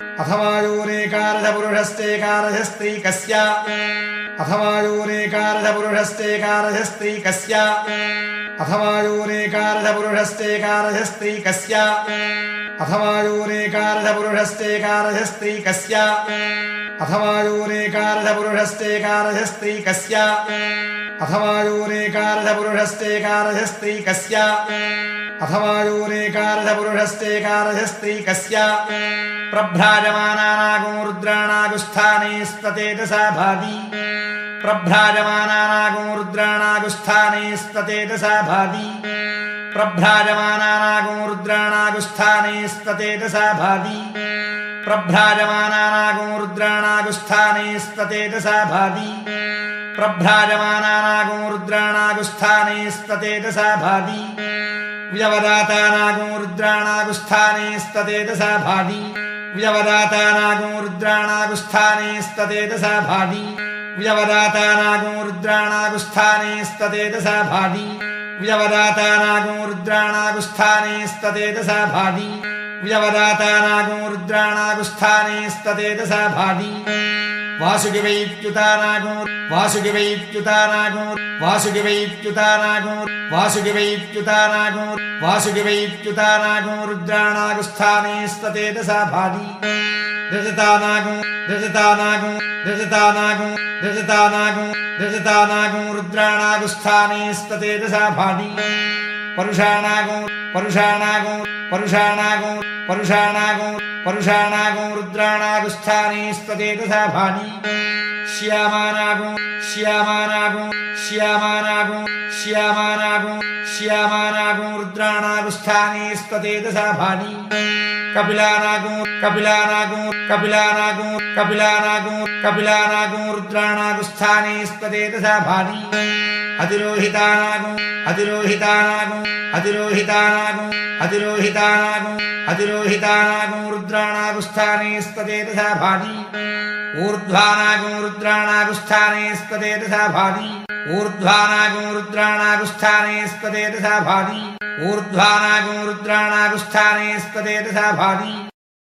अथवायोरेकादशपुरुषश्चेकादशस्त्री कस्य अथवायोरेकादशपुरुषश्चेकादशस्त्री कस्य अथवायोरेकादशपुरुषश्चेकादशस्त्री कस्य अथवायोरेकादशपुरुषश्चेकादशस्त्री कस्य अथवायोरेकादशपुरुषश्चेकादशस्त्री कस्य अथवायोरेकादशपुरुषश्चेकादशस्त्री कस्य अथवायोरेकादशपुरुषश्चेकादशस्त्री कस्य प्रभ्राजमानानागो रुद्राणागुस्थाने स्पतेजसा भाति प्रभ्राजमानानागो रुद्राणागुस्थाने स्पतेजसा भाति प्रभ्राजमानानागो रुद्राणागुस्थाने स्पतेजसा भाति प्रभ्राजमानानागो रुद्राणागुस्थाने स्पतेजसा भाति प्रभ्राजमानानागो रुद्राणागुस्थाने स्पतेजसा भाति व्यवदातानागो रुद्राणागुस्थाने स्पतेजसा भाति व्यवदातानागो रुद्राणागुस्थाने स्पतेजसा भाति व्यवदातानागो रुद्राणागुस्थाने स्पतेजसा भाति व्यवदातानागो रुद्राणागुस्थाने स्पतेजसा भाति व्यवदातानागो रुद्राणागुस्थाने स्पतेजसा भाति वासुदेवैत्युतानागो वासुदेवैत्युतानागो वासुदेवैत्युतानागो वासुदेवैत्युतानागो वासुदेवैत्युतानागो रुद्राणागुस्थाने स्पतेजसा भाति रजतानागो रजतानागो रजतानागो रजतानागो रजतानागो रुद्राणागुस्थाने स्पतेजसा भाति परुषाणागो परुषाणागो परुषाणागो परुषाणागो परुषाणागो रुद्राणागुस्थाने स्पतेजसा भाति श्यामानागो श्यामानागो श्यामानागो श्यामानागो श्यामानागो रुद्राणागुस्थाने स्पतेजसा भाति कपिलानागो कपिलानागो कपिलानागो कपिलानागो कपिलानागो रुद्राणागुस्थाने स्पतेजसा भाति अधिरोहितानागो अधिरोहितानागो अधिरोहितानागो अधिरोहितानागो अधिरोहितानागो रुद्राणागुस्थाने स्पतेजसा भाति ऊर्ध्वानागो रुद्राणागुस्थाने स्पतेजसा भाति ऊर्ध्वानागो रुद्राणागुस्थाने स्पतेजसा भाति ऊर्ध्वानागो रुद्राणागुस्थाने स्पतेजसा भाति